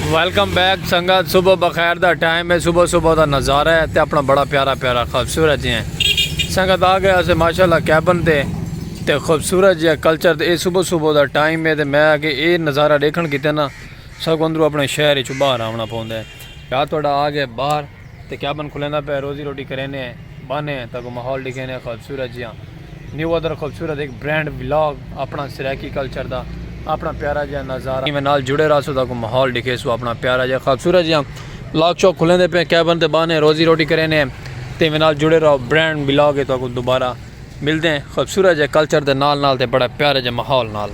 Welcome back संगत। सुबह बखैर दा टाइम है, सुबह सुबह का नज़ारा है तो अपना बड़ा प्यारा प्यारा खूबसूरत जी है संगत आ गया से माशाल्लाह कैबन ते खूबसूरत जी कल्चर ये सुबह सुबह का टाइम है तो मैं कि ये नज़ारा देखण किते ना सब अंदरों अपने शहर चो बाहर आना पौंदा है। या थोड़ा आ गया बाहर तो कैबन खुलेंदा पे रोज़ी रोटी करेने बने तक माहौल दिखेने खूबसूरत जी न्यू अदर खूबसूरत एक ब्रांड व्लॉग अपना सराकी कल्चर का अपना प्यारा जहा नज़ारा में नाल जुड़े रहा सो तक माहौल दिखे सो अपना प्यारा जहा खूबसूरत जहा व्लॉग चौक खुलेंदे पे कैबन ते बने रोज़ी रोटी करेने ते में नाल जुड़े रहो ब्रांड व्लॉग है तो दोबारा मिलते हैं खूबसूरत जहा कल्चर के नाल नाल ते बड़ा प्यारा जहा माहौल नाल।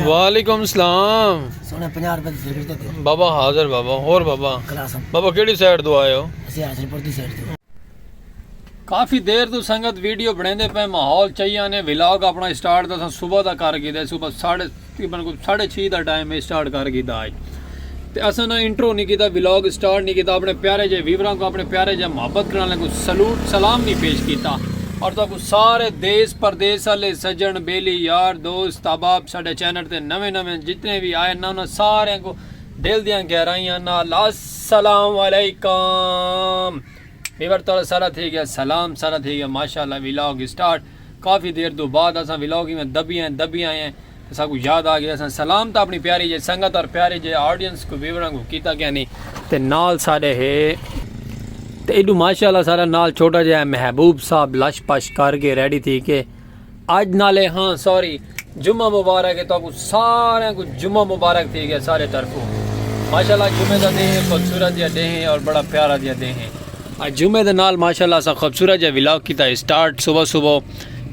वालेकुम सलाम सोने 50 रुपए दी सर्विस देते बाबा हाजिर बाबा और बाबा क्लास बाबा केड़ी साइड तो आए हो? ਅਸੀਂ ਹਾਜ਼ਰਪੁਰ ਦੀ साइड ਤੋਂ काफ़ी देर तो संगत वीडियो बनाते पे माहौल चाहिए ने व्लॉग अपना स्टार्ट तो सुबह का कर किया सुबह तकरीबन 6:30 का टाइम स्टार्ट कर किया अज तो अस ना इंट्रो नहीं किया व्लॉग स्टार्ट नहीं किया अपने प्यारे जे व्यूवरां को अपने प्यारे जे मुहब्बत कराने को सलूट सलाम नहीं पेश किया और तो सारे देश परदेश वाले सज्जन बेली यार दोस्त अहबाब साडे चैनल ते नवे नवे जितने भी आए ना उन्होंने सारे को दिल दियां गहराइयां नाल अस्सलाम वालेकुम वीवर तो सारा थी गया सलाम सारा थी गया माशाल्लाह व्लॉग स्टार्ट काफ़ी देर तो बाद असा व्लॉग में दबी आए हैं तो सबको याद आ गया असा सलाम तो अपनी प्यारी जे संगत और प्यारे जे ऑडियंस को व्यूवरां को किया गया नहीं तो नाल सारे है तो एडू माशाल्लाह सारा नाल छोटा जहा महबूब साहब लश पश करके रेडी थी कि अज नाले हाँ सॉरी जुम्मा मुबारक है तो सारे को जुम्मा मुबारक थी गया सारे तरफों माशाल्लाह जुम्मे का दे खूबसूरत जहा दे और बड़ा प्यारा जहा दे आज जुम्मे के नाल माशाल्लाह सा खूबसूरत जहा व्लॉग किया स्टार्ट सुबह सुबह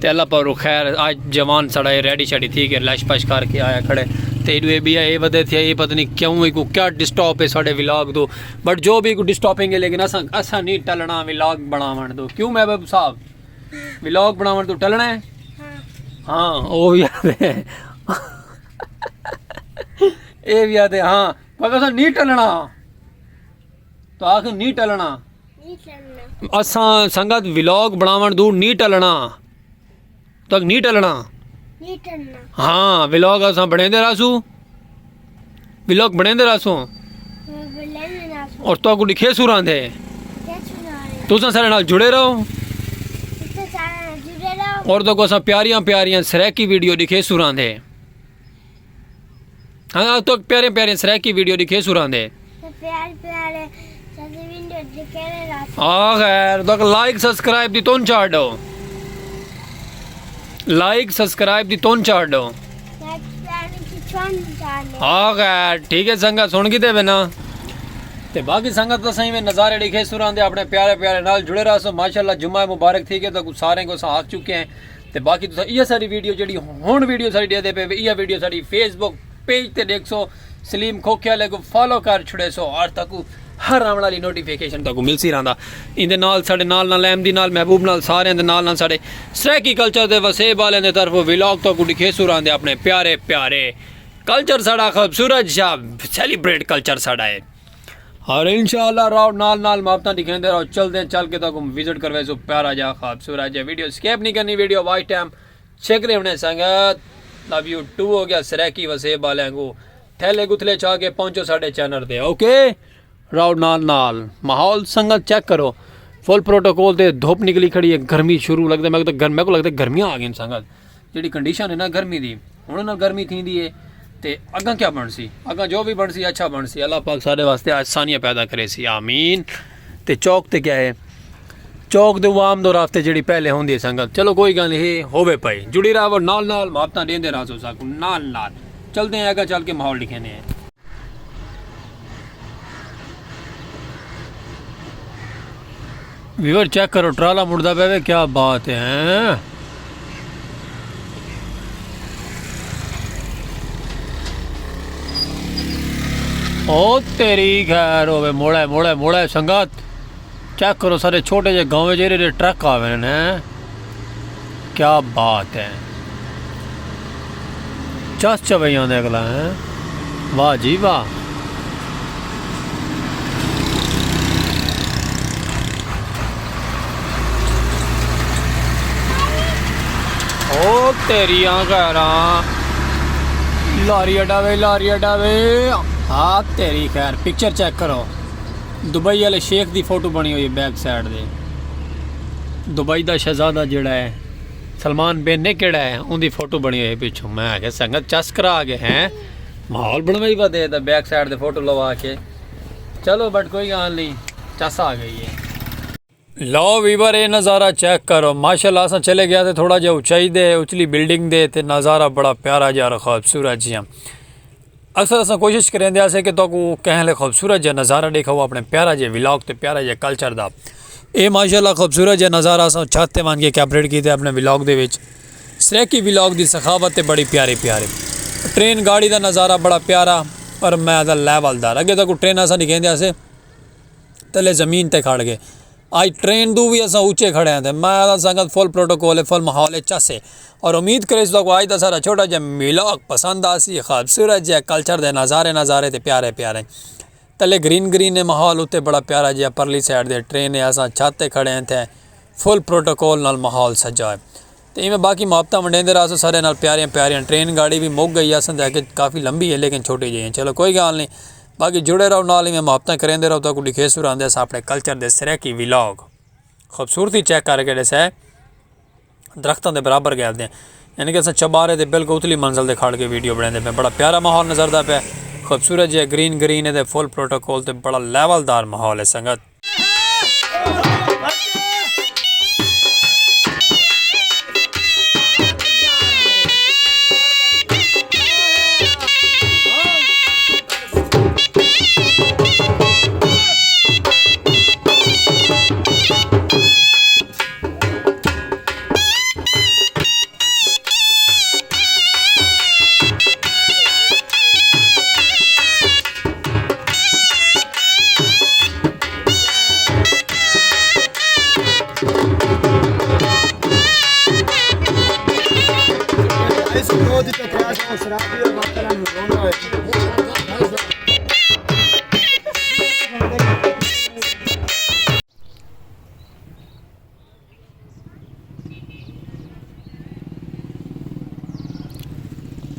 तो अल्लाह पर खैर आज जवान साड़ा रेडी शेडी थी कि लश पश करके आया खड़े तो ये भी ये वधे थे ये पता नहीं क्यों को क्या डिस्टॉप है साढ़े व्लॉग दो बट जो भी डिस्टॉपिंग है लेकिन असा नहीं टलना व्लॉग बनावन दो क्यों महबूब साहब व्लॉग बनावन तो टलना है हाँ वो भी याद है ये भी याद है हाँ पर असा नहीं टलना तो आखिर नहीं टलना असा संगत व्लॉग बनावन दूर नहीं टलना तक नहीं टलना हाँ व्लॉग असा बनेंदे रासू व्लॉग बनेंदे रासू और तो को दिखे सुरांदे तुसा सारे नाल जुड़े रहो और तो को असा प्यारियां प्यारियां सराकी वीडियो दिखे सुरांदे हाँ तो प्यारे प्यारे सराकी वीडियो दिखे सुरांदे खैर तो लाइक सब्सक्राइब दी तोन चाड़ दो लाइक सब्सक्राइब दी तोन चाड़ दो हाँ खैर ठीक है संगत सुन की देवे ना ते बाकी संगत तो सही में नज़ारे दिखे सुरांदे अपने प्यारे प्यारे नाल जुड़े रहा सो माशाल्लाह जुम्मा मुबारक थी के तो सारे को आ चुके हैं ते बाकी तो ये सारी वीडियो जी हुण वीडियो सारी दे पे ये वीडियो सारी फेसबुक पेज ते देख सो सलीम खोखियाले को फॉलो कर छुड़े सो और तक हर आने वाली नोटिफिकेशन तक मिल सी रहा इंदे नाल साडे नाल नाल अहमदी नाल महबूब नाल सारे दे नाल नाल साडे सराकी कल्चर दे वसेब वाले दे तरफ व्लॉग तो दिखे सुरांदे अपने प्यारे प्यारे कल्चर साड़ा खूबसूरत सा सेलिब्रेट कल्चर साड़ा है और इंशाअल्लाह राव नाल नाल मापता दिखेंदे रहो चलते चल के तक विजिट करवे सो प्यारा जा खूबसूरत जा वीडियो स्किप नहीं करनी वीडियो वाइट टाइम चेक रहे होने संगत लव यू टू हो गया सराकी वसेब वाले को थैले गुथले चाह के पहुंचो साडे चैनल पे ओके राउड नाल नाल माहौल संगत चेक करो फुल प्रोटोकॉल ते धुप निकली खड़ी है गर्मी शुरू लगता मैं तो मेरे को लगता गर्मियाँ आ गई संगत जी कंडीशन है ना गर्मी की हूँ ना गर्मी थी है तो अगर क्या बन सी अगर जो भी बन सी अच्छा बन सी अल्लाह पाक सारे वास्ते आसानियाँ पैदा करे सी आमीन। तो चौक ते क्या है चौक दे आम दो रास्ते जी पहले होंगी संगत चलो कोई गल नहीं होवे पाई जुड़ी रहो नाल नाल मापता देंदे रहो सो साकू नाल नाल चलते हैं अगर चल के माहौल लिखेने हैं। व्यूअर चेक करो ट्राला मुड़दा पे क्या बात है ओ तेरी खैर होवे मोड़ा मोड़ा मोड़ा संगत चेक करो सारे छोटे जे गाँव जेरे ट्रक आवे हैं क्या बात है चस चबैया दे अगला है वाह जी वाह ओ तेरिया कह रहा लारी अडावे हाँ तेरी खैर पिक्चर चेक करो दुबई वाले शेख दी फोटो बनी हुई है बैक साइड दे दुबई दा शहजादा जेड़ा है सलमान बिन ने केड़ा है उनकी फोटो बनी हुई है पिछों मैं आखिया संगत चस करा गए हैं माहौल बनवाई पा दे बैक साइड दे फोटो लवा के चलो बट कोई गल नहीं चस आ गई है लो वीवर ये नज़ारा चेक करो माशाल्लाह असा चले गया थे थोड़ा जिहा उचाई दे उचली बिल्डिंग दे ते नज़ारा बड़ा प्यारा जिहा और खूबसूरत जिहा अक्सर असा कोशिश करें कि तो कहले खूबसूरत जिहा नज़ारा दिखाओ अपने प्यारा जिहा व्लॉग ते प्यारा जिहा कल्चर दा ये माशाल्लाह खूबसूरत जिहा नज़ारा असा छत ते मान के कैपरेट कीते अपने व्लॉग दे विच सरेकी व्लॉग दी सखावत ते बड़ी प्यारी प्यारी ट्रेन गाड़ी दा नज़ारा बड़ा प्यारा और मैं दा लैवलदार अगे तक ट्रेन असा नहीं कहंदे असे तले ज़मीन ते खड़ गए आज ट्रेन दू भी असा ऊँचे खड़े हैं मैं संगत फुल प्रोटोकॉल है फुल माहौल है चसे और उम्मीद करे तो आज का सारा छोटा जहा व्लॉग पसंद आसी खूबसूरत जहा कल्चर दे नज़ारे ते प्यारे प्यारे तले ग्रीन है माहौल उत्ते बड़ा प्यारा जहा परली साइड दे ट्रेन है असा छत ते खड़े हैं थे फुल प्रोटोकॉल नाल माहौल सजा है तो इवें बाकी मुहब्बत वंडेंदे रहो सारे नाल प्यारियां प्यारियां ट्रेन गाड़ी भी मुक गई असन जाके काफ़ी लंबी है लेकिन छोटी जी है चलो कोई गल नहीं बाकी जुड़े रहो नाल में मुहब्बत करेंदे रहो तो दिखे सुर आते अपने कल्चर के सरेकी व्लॉग खूबसूरती चेक करके जैसे दरख्तों के बराबर गए हैं यानी कि अस चबारे के बिल्कुल उतली मंजिल से खड़ के वीडियो बनाते पे बड़ा प्यारा माहौल नजरदा पे खूबसूरत जो ग्रीन है फुल प्रोटोकॉल तो बड़ा लैवलदार माहौल है संगत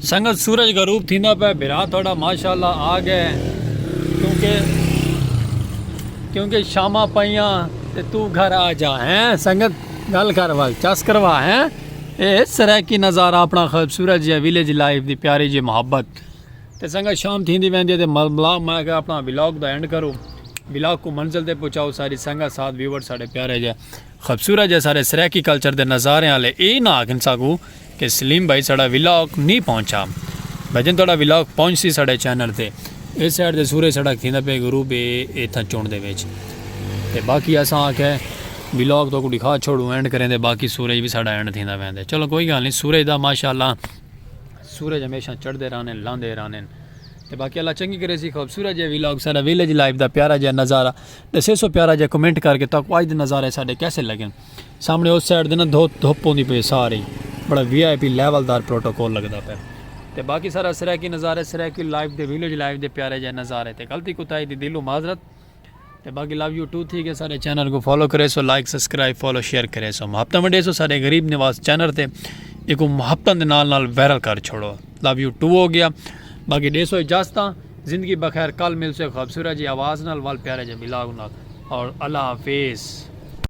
संगत सूरज का रूप थींदा पे बिरा थोड़ा माशाल्लाह आ गए क्योंकि शामा पाइया ते तू घर आ जा हैं संगत गल कर वाल चस करवा हैं ये सरेकी नज़ारा अपना खूबसूरत जिहा विलेज लाइफ दी प्यारी जी मोहब्बत ते संगत शाम थींदी वेंदी ते मलमला मैं क्या अपना व्लॉग दा एंड करूँ व्लॉग को मंजिल ते पहुँचाओ सारी संगत साथ व्यूवर साढ़े प्यारे जे खूबसूरत जे सारे सरेकी कल्चर दे नज़ारे वाले ये ना आखन सकूँ कि सलीम भाई साड़ा व्लॉग नहीं पहुँचा भजन थोड़ा व्लॉग पहुँच सी साढ़े चैनल ते इस साइड दे सूरज सड़क थींदा पे ग्रुप इतना चुन दे विच ते बाकी असां आखे व्लॉग तो दिखा छोड़ू एंड करें दे बाकी सूरज भी साड़ा एंड थींदा वेंदे चलो कोई गल नहीं सूरज दा माशाल्लाह सूरज हमेशा चढ़ते रहने लांदे रहने ते बाकी अल्लाह चंगी करे सी खूबसूरत जे व्लॉग सारा विलेज लाइफ दा प्यारा जिहा नज़ारा दसे सो प्यारा जिहा कमेंट करके तक अज दे नज़ारे साढ़े कैसे लगे सामने उस साइड दे ना धुप होंदी पे सारी बड़ा VIP लैवलदार प्रोटोकॉल लगता पे ते बाकी सारा सरेकी नज़ारे सरेकी लाइफ दे विलेज लाइफ दे प्यारे जे नज़ारे ते गलती कुताई दी दिलो माजरत ते बाकी लव यू टू थी के सारे चैनल को फॉलो करे so like subscribe follow share करे सो मुहब्बत मंडे सो सारे गरीब निवास चैनल ते एक मुहब्बत दे नाल वायरल कर छोड़ो लव यू टू हो गया बाकी 150 इजाजत जिंदगी बखैर कल मिल से खूबसूरत जी आवाज़ नाल वाल प्यारे जे व्लॉग नाल और अल्लाह हाफिज़।